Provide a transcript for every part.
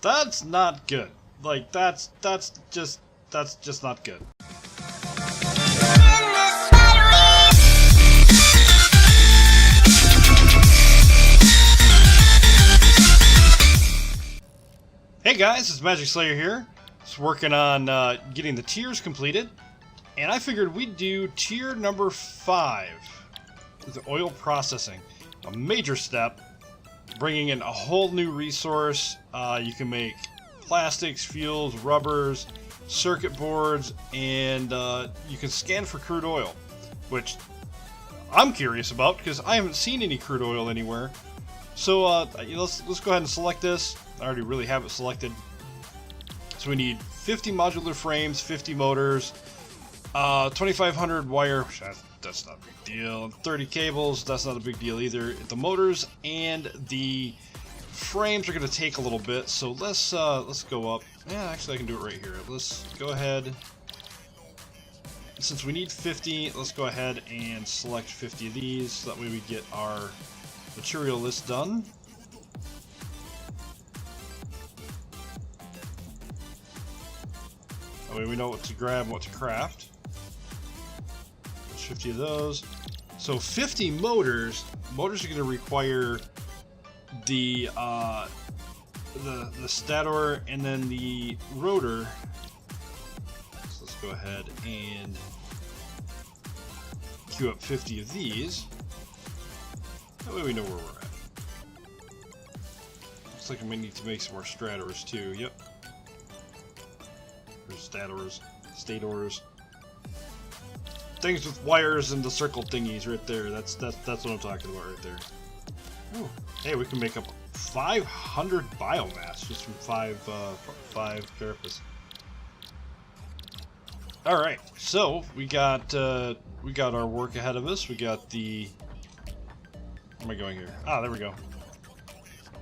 That's not good. Like that's just not good. Hey guys, it's Magic Slayer here. Just working on getting the tiers completed, and I figured we'd do tier number 5, the oil processing. A major step, bringing in a whole new resource. You can make plastics, fuels, rubbers, circuit boards, and you can scan for crude oil, which I'm curious about because I haven't seen any crude oil anywhere. So let's go ahead and select this. I already really have it selected. So we need 50 modular frames, 50 motors, 2,500 wire. That's not a big deal. 30 cables. That's not a big deal either. The motors and the frames are going to take a little bit. So let's go up. Yeah, actually I can do it right here. Let's go ahead. Since we need 50, let's go ahead and select 50 of these. So that way we get our material list done. That way we know what to grab and what to craft. There's 50 of those. So 50 motors. Motors are going to require the stator and then the rotor. So let's go ahead and queue up 50 of these. That way we know where we're at. Looks like I may need to make some more strators too. Yep. There's stators. Things with wires and the circle thingies right there. That's what I'm talking about right there. Oh, hey, we can make up 500 biomass just from five carapace. All right, so we got our work ahead of us. We got the. Where am I going here? Ah, there we go.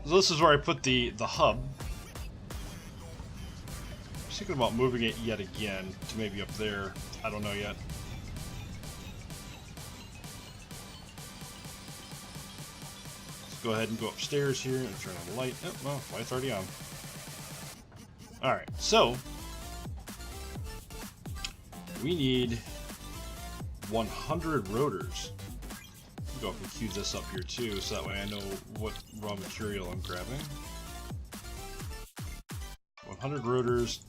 So this is where I put the hub. I'm thinking about moving it yet again to maybe up there. I don't know yet. Let's go ahead and go upstairs here and turn on the light. Oh, well, light's already on. Alright, so we need 100 rotors. Go up and queue this up here too, so that way I know what raw material I'm grabbing. 100 rotors,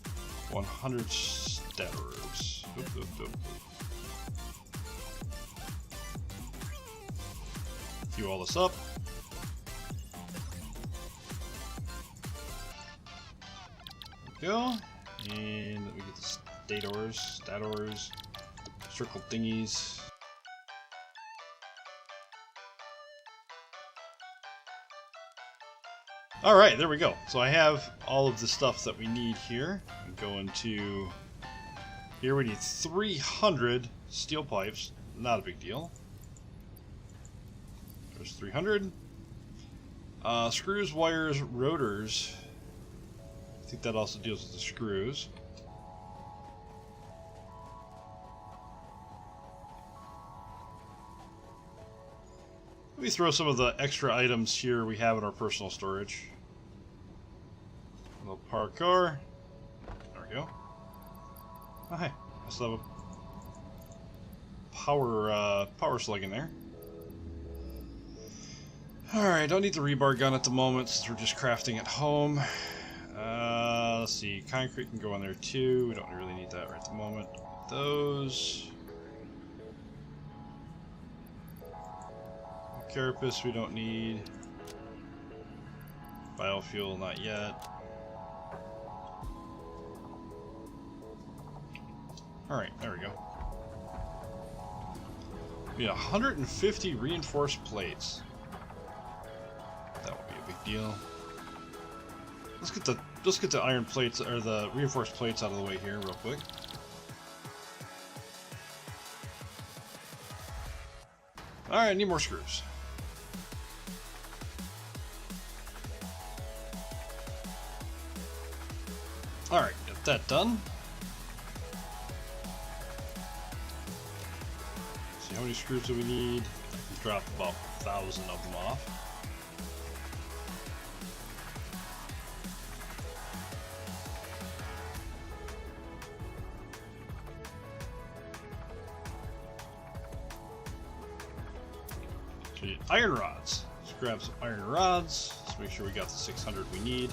100 stators. Queue all this up. There we go. And we get the stators, circle thingies. Alright, there we go. So I have all of the stuff that we need here. I'm going to... Here we need 300 steel pipes. Not a big deal. There's 300. Screws, wires, rotors. I think that also deals with the screws. Let me throw some of the extra items here we have in our personal storage. A little parkour. There we go. Oh, hey. I still have a power slug in there. Alright, don't need the rebar gun at the moment since we're just crafting at home. Let's see. Concrete can go on there too. We don't really need that right at the moment. Those. Carapace we don't need. Biofuel not yet. Alright, there we go. We need 150 reinforced plates. That would be a big deal. Let's get the iron plates or the reinforced plates out of the way here real quick. Alright, I need more screws. Alright, got that done. See how many screws do we need? I can drop about 1,000 of them off. We need iron rods. Let's grab some iron rods. Let's make sure we got the 600 we need.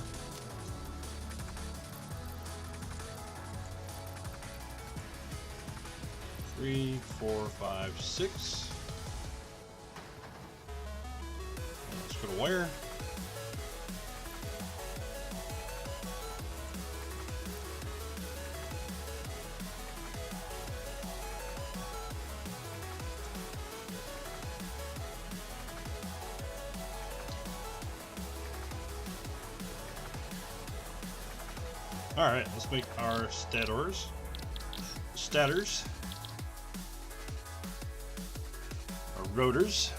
Three, 4, 5, 6. Let's go to wire. Alright, let's make our stators. Our rotors.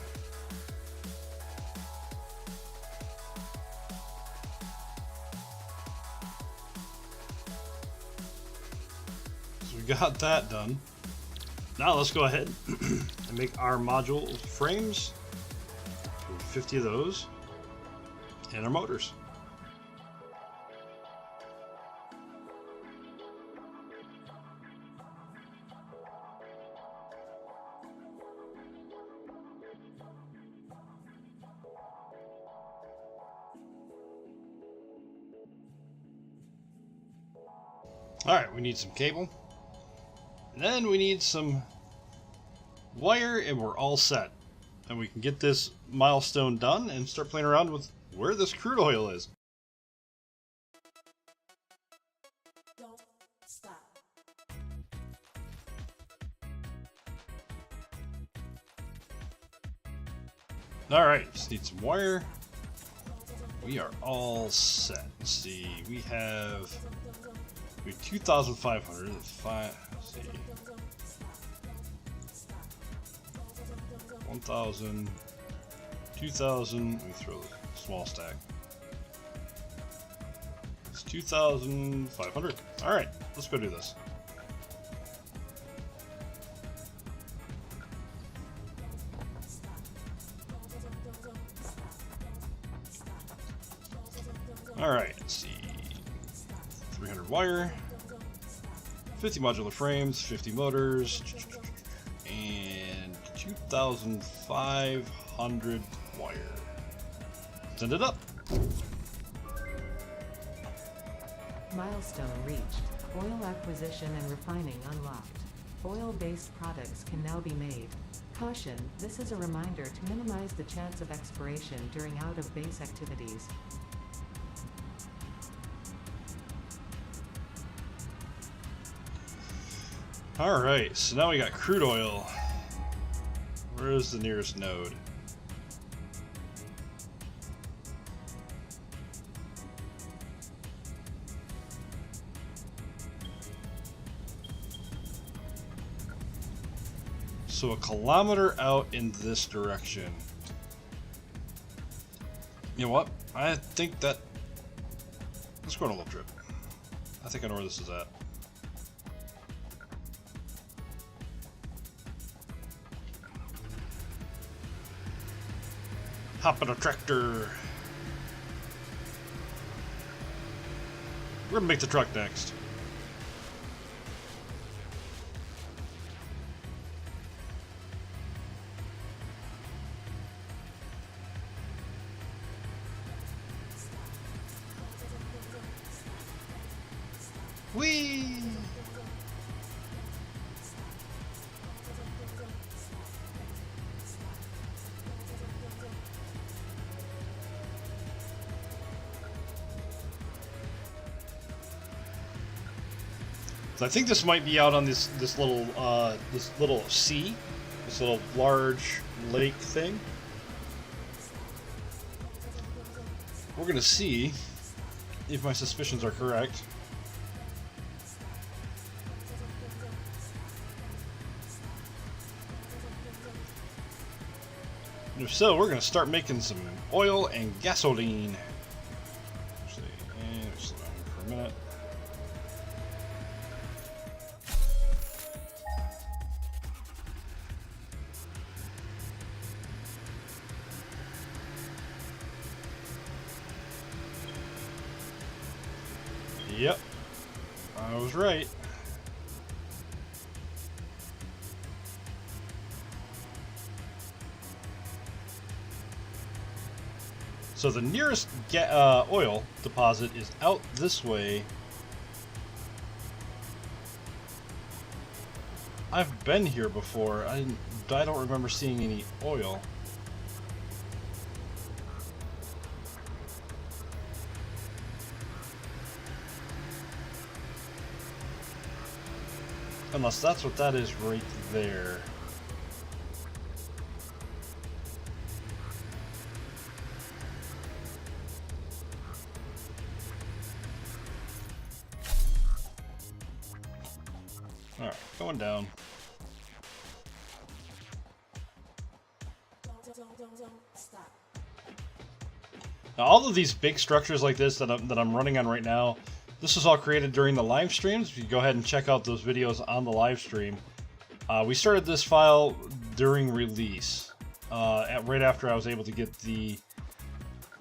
So we got that done. Now let's go ahead and make our module frames. 50 of those. And our motors. Alright, we need some cable. And then we need some wire, and we're all set. And we can get this milestone done and start playing around with where this crude oil is. Don't stop. Alright, just need some wire. We are all set. Let's see, we have 2,500. Let's see. 1,000, 2,000. Let me throw a small stack. It's 2,500. Alright, let's go do this. Alright, let's see. 300 wire, 50 modular frames, 50 motors, and 2,500 wire. Send it up. Milestone reached. Oil acquisition and refining unlocked. Oil-based products can now be made. Caution, this is a reminder to minimize the chance of expiration during out-of-base activities. Alright, so now we got crude oil. Where is the nearest node? So a kilometer out in this direction. You know what? I think that... Let's go on a little trip. I think I know where this is at. Hop in a tractor. We're gonna make the truck next. Whee! So I think this might be out on this little sea, this little large lake thing. We're gonna see if my suspicions are correct. And if so, we're gonna start making some oil and gasoline. Actually, slow down for a minute. Yep, I was right. So the nearest oil deposit is out this way. I've been here before. I don't remember seeing any oil. Unless that's what that is right there. Alright, going down. Don't stop. Now, all of these big structures like this that I'm running on right now, this was all created during the live streams. If you go ahead and check out those videos on the live stream, we started this file during release, right after I was able to get the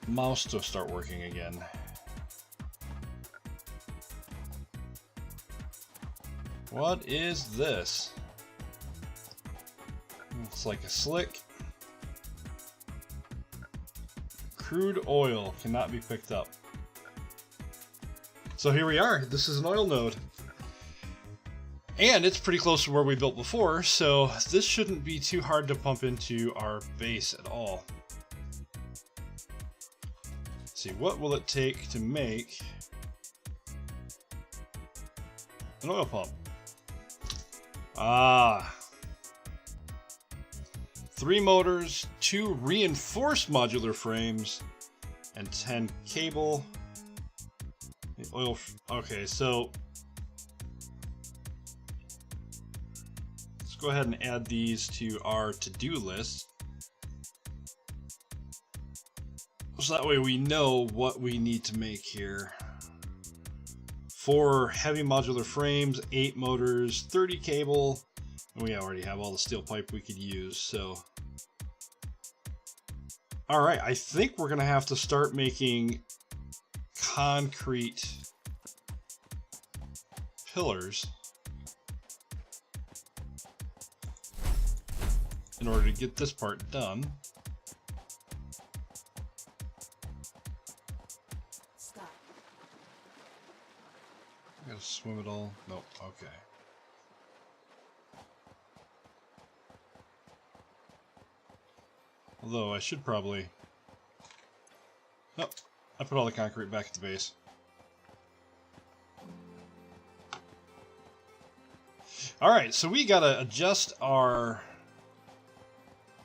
mouse to start working again. What is this? It's like a slick. Crude oil cannot be picked up. So here we are. This is an oil node. And it's pretty close to where we built before, so this shouldn't be too hard to pump into our base at all. Let's see, what will it take to make an oil pump? 3 motors, 2 reinforced modular frames, and 10 cable. The oil. Okay, so let's go ahead and add these to our to-do list. So that way we know what we need to make here. 4 heavy modular frames, 8 motors, 30 cable, and we already have all the steel pipe we could use, so. Alright, I think we're gonna have to start making concrete pillars in order to get this part done. Stop. I gotta swim it all. Nope, okay. Although I should probably. Oh, I put all the concrete back at the base. Alright, so we gotta adjust our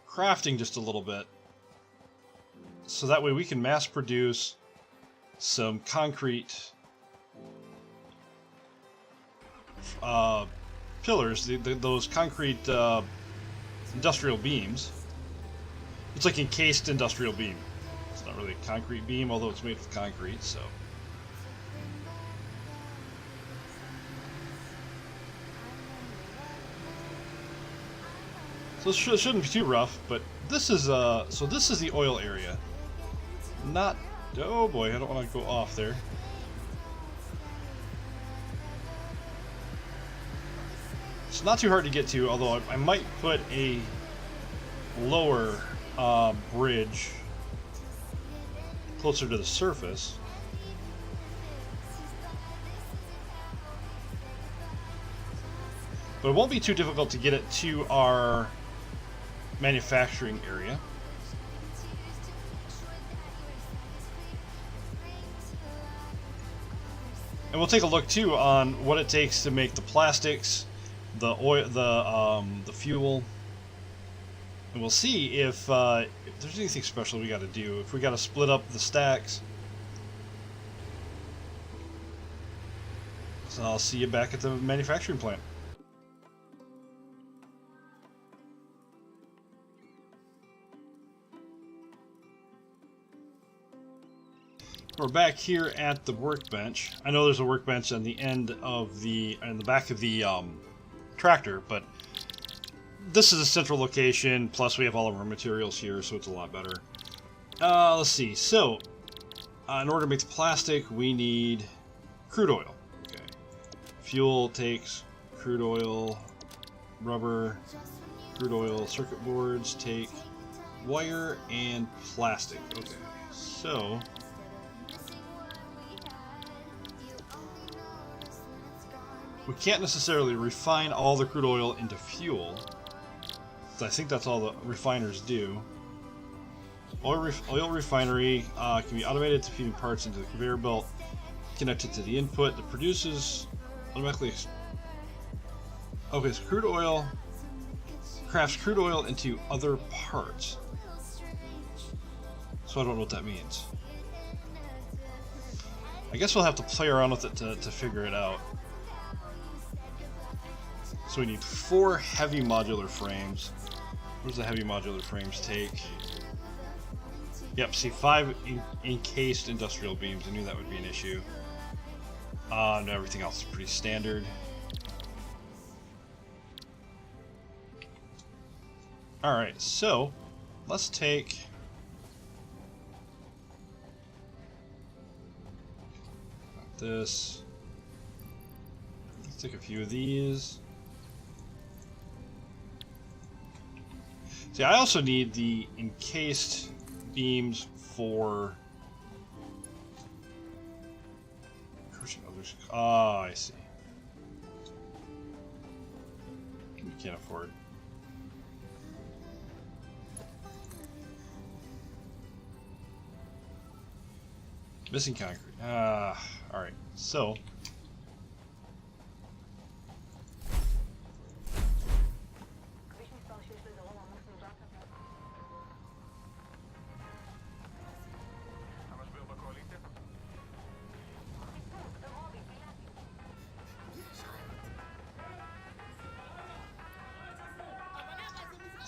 crafting just a little bit. So that way we can mass produce some concrete pillars, those concrete industrial beams. It's like encased industrial beam. It's not really a concrete beam, although it's made of concrete, so. So it shouldn't be too rough, but this is so this is the oil area. Not, oh boy, I don't want to go off there. It's not too hard to get to, although I might put a lower bridge closer to the surface. But it won't be too difficult to get it to our manufacturing area. And we'll take a look too on what it takes to make the plastics, the oil, the fuel. And we'll see if there's anything special we got to do. If we got to split up the stacks. So I'll see you back at the manufacturing plant. We're back here at the workbench. I know there's a workbench on the end of the, in the back of the tractor, but this is a central location, plus we have all of our materials here, so it's a lot better. Let's see, so, in order to make the plastic, we need crude oil. Okay. Fuel takes crude oil, rubber, crude oil, circuit boards take wire and plastic. Okay, so we can't necessarily refine all the crude oil into fuel. I think that's all the refiners do. Oil refinery can be automated to feeding parts into the conveyor belt, connected to the input that produces automatically. Okay, so crude oil crafts crude oil into other parts. So I don't know what that means. I guess we'll have to play around with it to figure it out. So we need 4 heavy modular frames. What does the heavy modular frames take? Yep, see 5 encased industrial beams. I knew that would be an issue. No, everything else is pretty standard. Alright, so let's take this. Let's take a few of these. See, I also need the encased beams for crushing others. Ah, I see. We can't afford. Missing concrete. Alright, so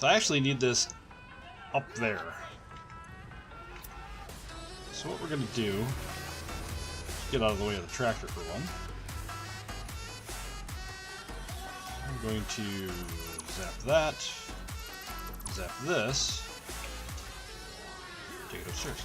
I actually need this up there. So what we're going to do, get out of the way of the tractor for one. I'm going to zap that, zap this, take it upstairs.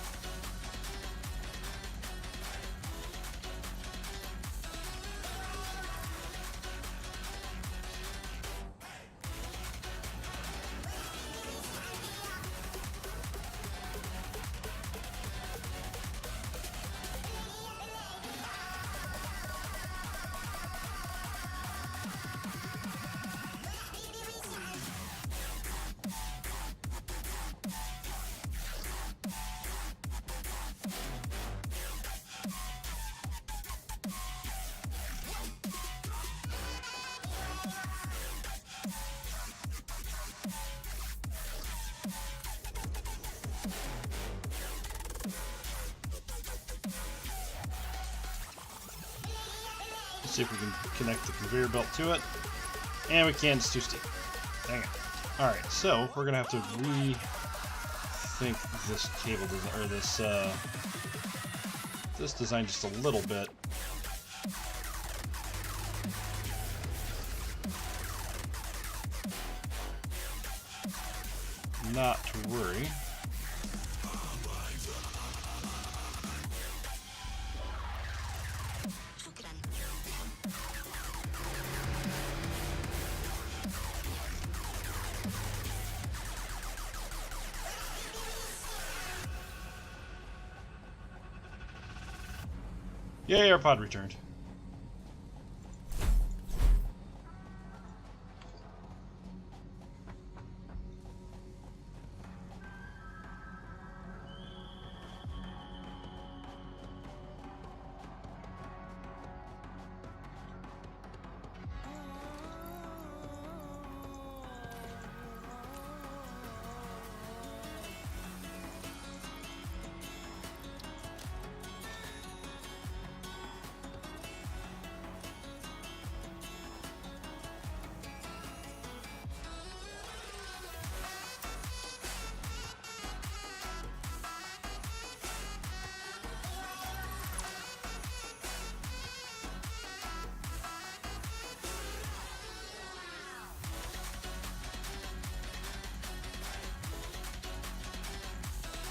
See if we can connect the conveyor belt to it. And we can't, it's too steep. Dang it. Alright, so we're gonna have to rethink this cable design, or this design just a little bit. Not to worry. Yay, our pod returned.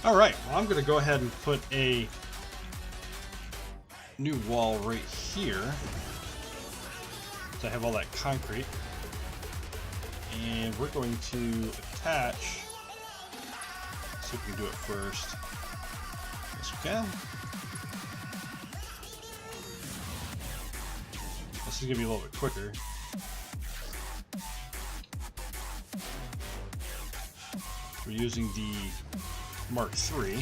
Alright, well, I'm going to go ahead and put a new wall right here. So I have all that concrete. And we're going to attach see if we can do it first. Yes, we can. This is gonna be a little bit quicker. We're using the Mark III.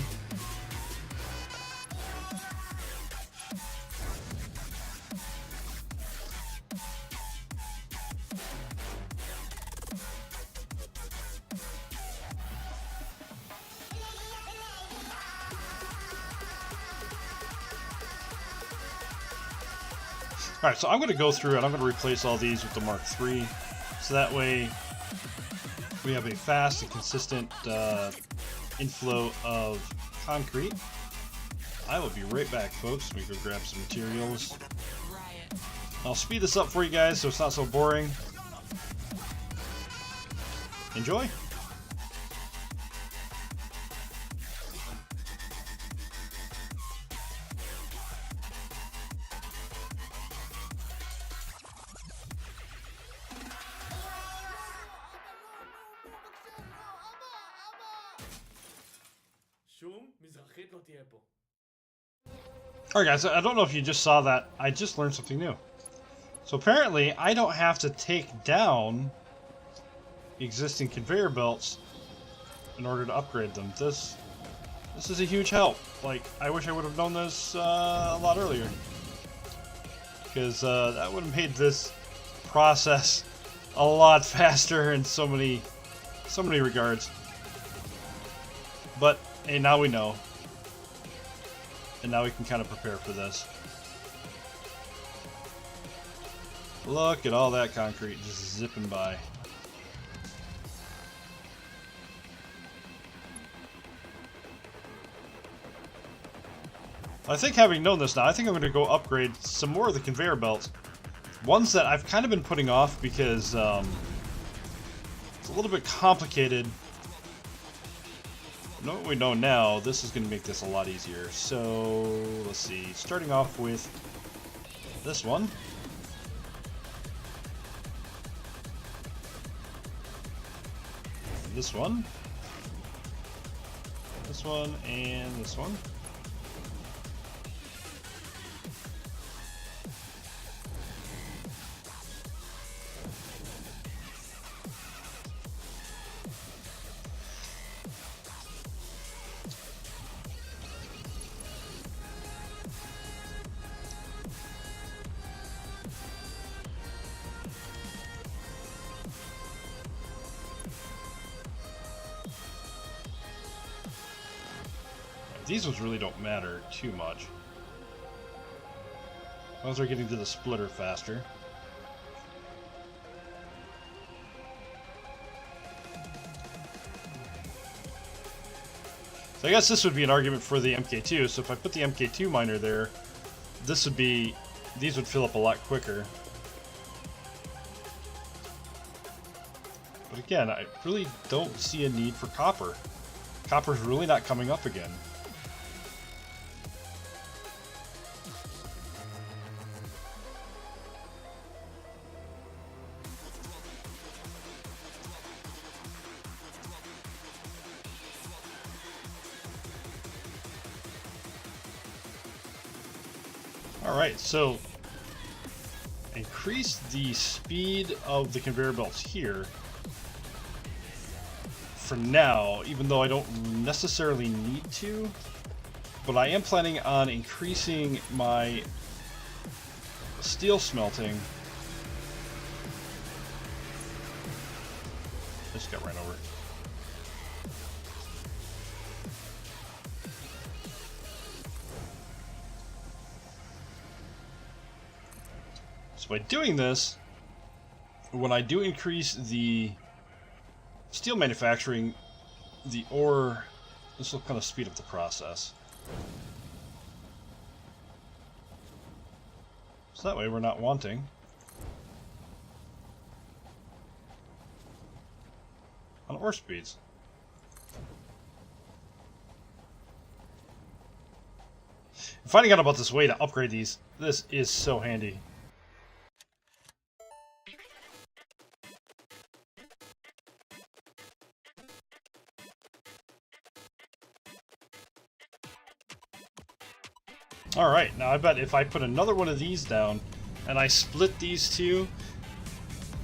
Alright, so I'm going to go through and I'm going to replace all these with the Mark III, so that way we have a fast and consistent inflow of concrete. I will be right back, folks. Let me go grab some materials. I'll speed this up for you guys so it's not so boring. Enjoy! Alright guys, I don't know if you just saw that. I just learned something new. So apparently, I don't have to take down existing conveyor belts in order to upgrade them. This is a huge help. Like, I wish I would have known this a lot earlier. Because that would have made this process a lot faster in so many regards. But, hey, now we know. And now we can kind of prepare for this. Look at all that concrete just zipping by. I think having known this now, I think I'm going to go upgrade some more of the conveyor belts. Ones that I've kind of been putting off because it's a little bit complicated. Know what we know now, this is going to make this a lot easier. So, let's see, starting off with this one. This one. This one, and this one. These ones really don't matter too much. As long as we're getting to the splitter faster. So I guess this would be an argument for the MK2. So if I put the MK2 miner there, these would fill up a lot quicker. But again, I really don't see a need for copper. Copper's really not coming up again. Alright, so increase the speed of the conveyor belts here for now, even though I don't necessarily need to, but I am planning on increasing my steel smelting. Just got ran over. So by doing this, when I do increase the steel manufacturing, the ore, this will kind of speed up the process. So that way we're not wanting on ore speeds. Finding out about this way to upgrade these, this is so handy. Alright, now I bet if I put another one of these down and I split these two,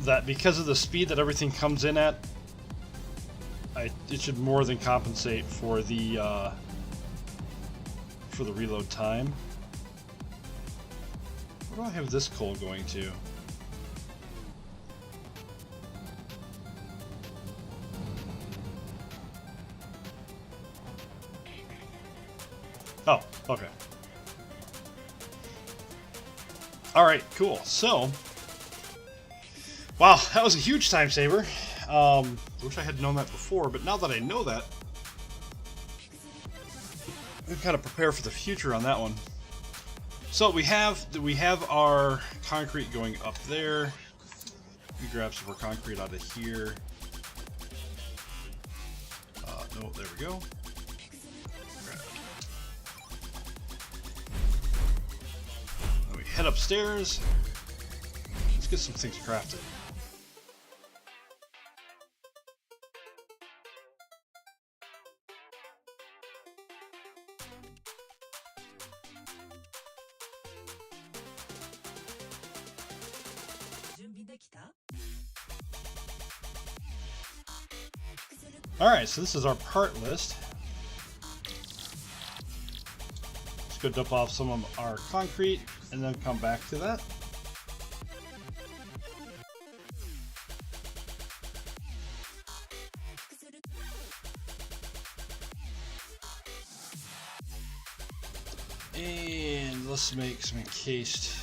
that because of the speed that everything comes in at, it should more than compensate for the reload time. Where do I have this coal going to? Oh, okay. Alright, cool. So, wow, that was a huge time saver. Wish I had known that before, but now that I know that, we kind of prepare for the future on that one. So we have our concrete going up there. We grab some more concrete out of here. No, there we go. Then we head upstairs. Let's get some things crafted. Alright, so this is our part list. Let's go dump off some of our concrete and then come back to that. And let's make some encased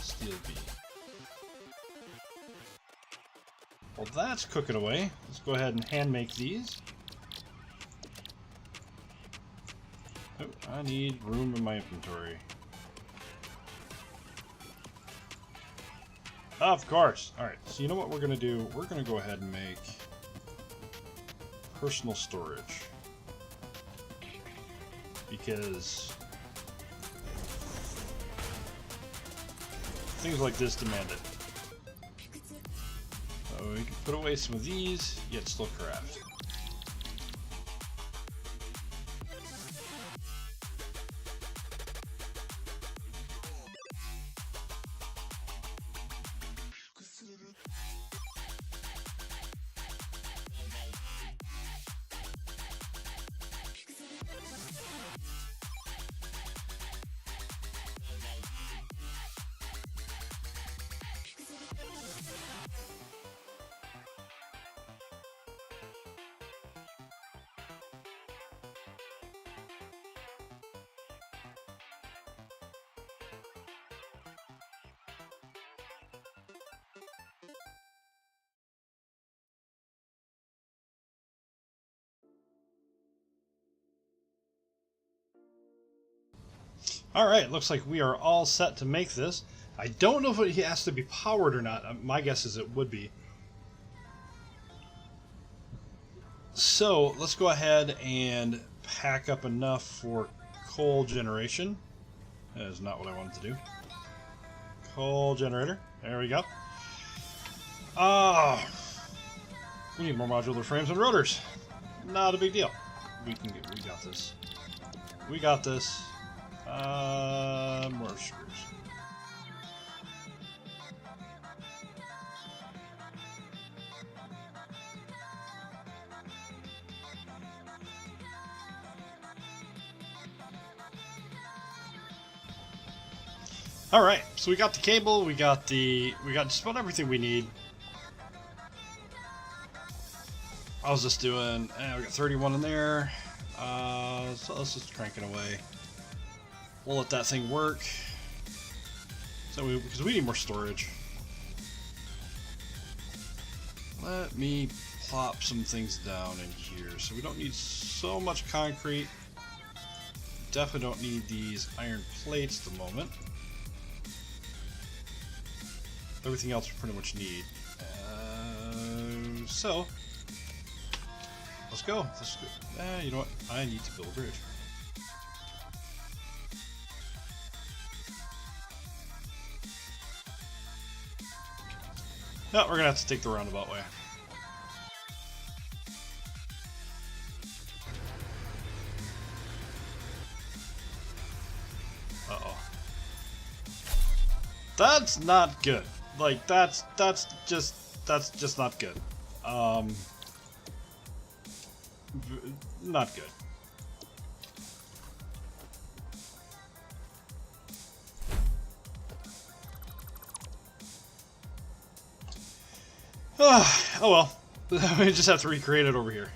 steel beam. Well, that's cooking away. Let's go ahead and hand make these. Oh, I need room in my inventory. Of course. Alright, so you know what we're going to do? We're going to go ahead and make personal storage. Because things like this demand it. So we can put away some of these, yet still craft. Alright, looks like we are all set to make this. I don't know if it has to be powered or not. My guess is it would be. So, let's go ahead and pack up enough for coal generation. That is not what I wanted to do. Coal generator. There we go. We need more modular frames and rotors. Not a big deal. We got this. We got this. More screws. All right, so we got the cable, we got just about everything we need. I was just doing, we got 31 in there. So let's just crank it away. We'll let that thing work. So because we need more storage. Let me plop some things down in here. So we don't need so much concrete. Definitely don't need these iron plates at the moment. Everything else we pretty much need. So let's go. You know what? I need to build a bridge. No, we're gonna have to take the roundabout way. That's not good. Like that's just not good. Not good. Oh well. We just have to recreate it over here.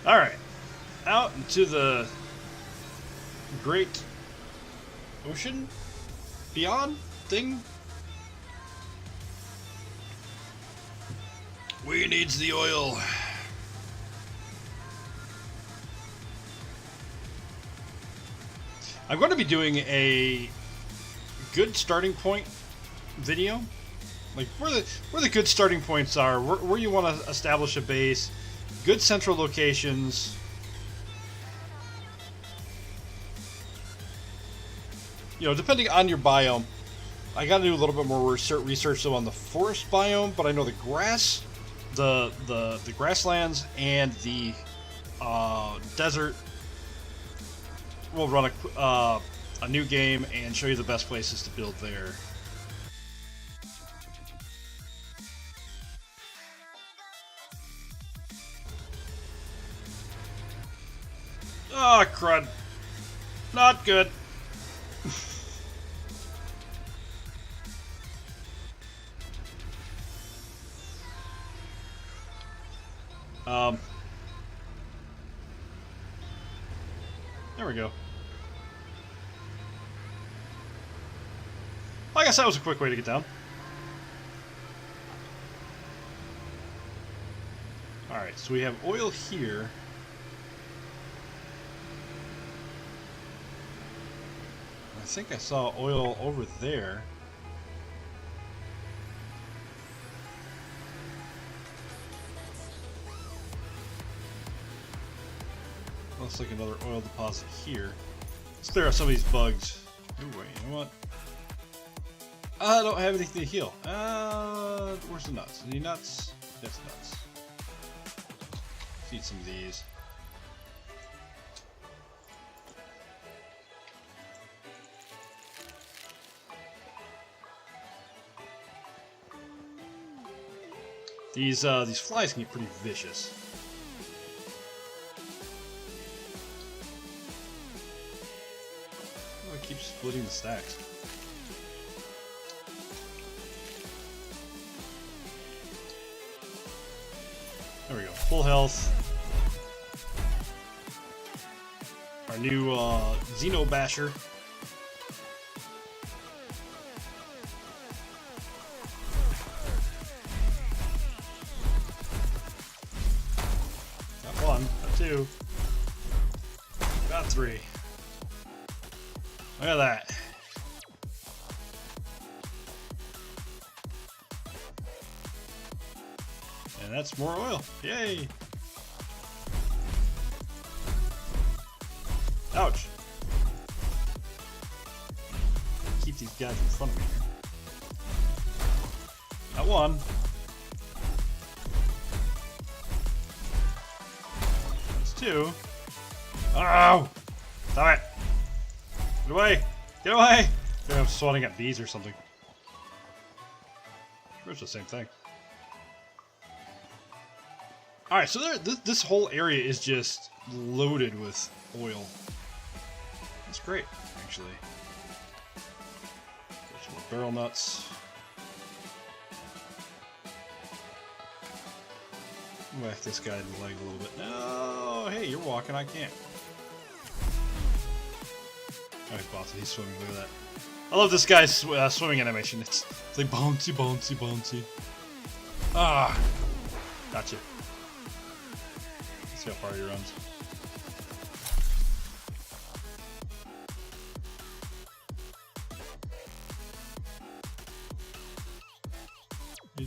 Alright, out into the great ocean beyond thing. We needs the oil. I'm going to be doing a good starting point video, like where the good starting points are, where you want to establish a base. Good central locations. You know, depending on your biome. I gotta do a little bit more research though on the forest biome, but I know the grass, the grasslands and the desert. We'll run a new game and show you the best places to build there. Oh, crud. Not good. There we go. I guess that was a quick way to get down. Alright, so we have oil here. I think I saw oil over there. Looks like another oil deposit here. Let's clear out some of these bugs. Ooh, wait, you know what? I don't have anything to heal. Where's the nuts? Any nuts? That's nuts. Let's eat some of these. These flies can get pretty vicious. Oh, I keep splitting the stacks. There we go. Full health. Our new Xeno Basher. Got one, got two, got three. Look at that. And that's more oil. Yay! Ouch! Keep these guys in front of me here. Got one. That's two. Oh! Stop it! Get away! Get away! I think I'm swatting at bees or something. Sure, it's the same thing. Alright, so this whole area is just loaded with oil. That's great, actually. Get some more barrel nuts. Whack this guy in the leg a little bit. No! Hey, you're walking, I can't. Alright, Bossy, he's swimming. Look at that. I love this guy's swimming animation. It's like bouncy, bouncy, bouncy. Ah! Gotcha. See how far he runs.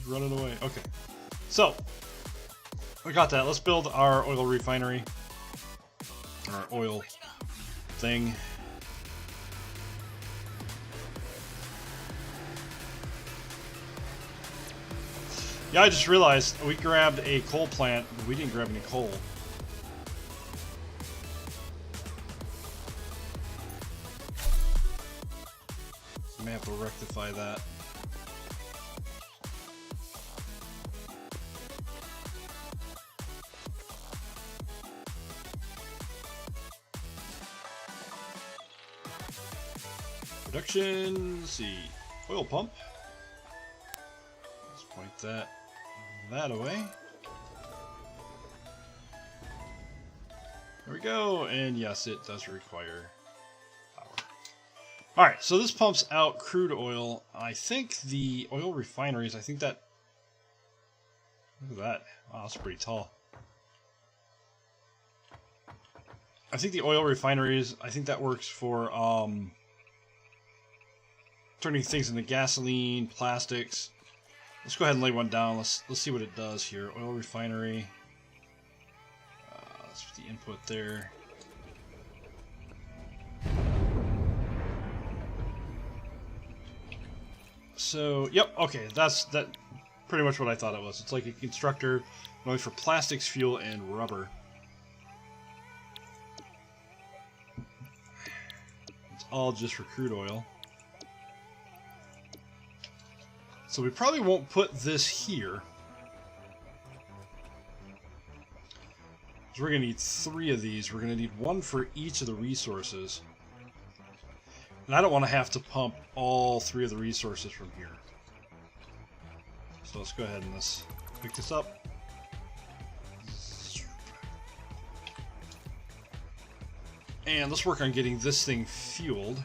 He's running away. Okay. So, we got that. Let's build our oil refinery. Our oil thing. Yeah, I just realized we grabbed a coal plant, but we didn't grab any coal. I may have to rectify that. Production, let's see, oil pump. Let's point that away. There we go, and yes, it does require power. Alright, so this pumps out crude oil. I think the oil refineries, I think that... Look at that. Wow, that's pretty tall. I think the oil refineries, I think that works for turning things into gasoline, plastics. Let's go ahead and lay one down. Let's see what it does here. Oil refinery. That's the input there. So, yep, okay, that's pretty much what I thought it was. It's like a constructor only for plastics, fuel, and rubber. It's all just for crude oil. So we probably won't put this here. We're going to need 3 of these. We're going to need 1 for each of the resources. And I don't want to have to pump all 3 of the resources from here. So let's go ahead and let's pick this up. And let's work on getting this thing fueled.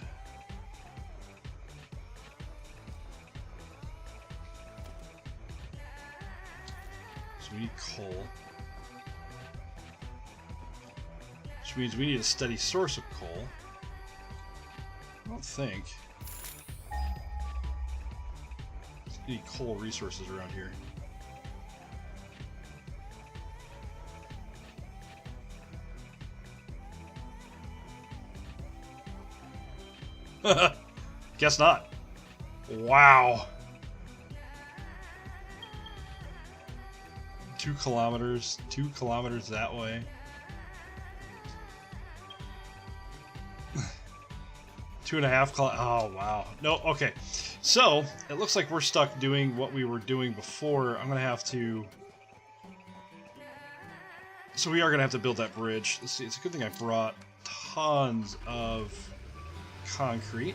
So we need coal. Which means we need a steady source of coal. I don't think. There's any coal resources around here. Guess not. Wow. 2 kilometers that way. 2.5 kilometers. Oh, wow. No, okay. So, it looks like we're stuck doing what we were doing before. I'm going to have to... So we are going to have to build that bridge. Let's see, it's a good thing I brought tons of concrete.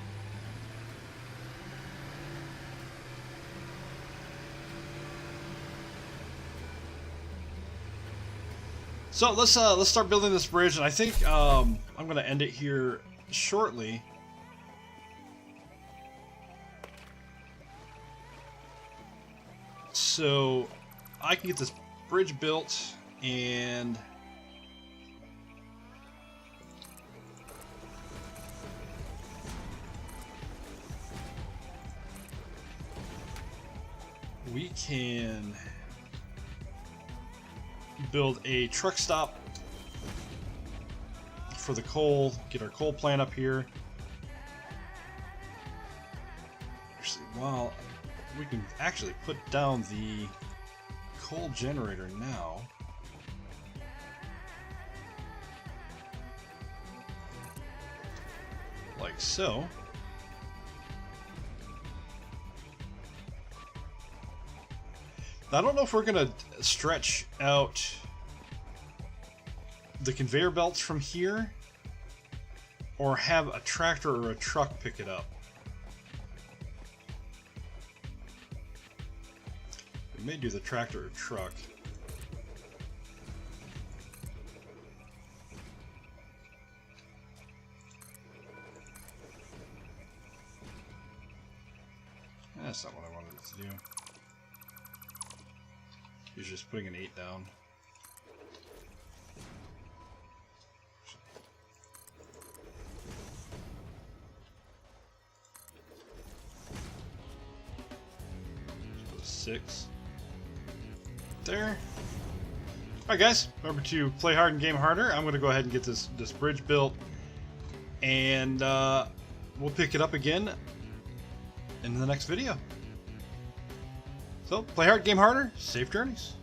So let's start building this bridge, and I think I'm going to end it here shortly. So I can get this bridge built, and we can build a truck stop for the coal, get our coal plant up here. Actually, well, we can actually put down the coal generator now. Like so. I don't know if we're going to stretch out the conveyor belts from here or have a tractor or a truck pick it up. We may do the tractor or truck. That's not what I wanted it to do. He's just putting an 8 down. Put a 6. There. Alright guys, remember to play hard and game harder. I'm going to go ahead and get this bridge built. And we'll pick it up again in the next video. So, play hard, game harder, safe journeys.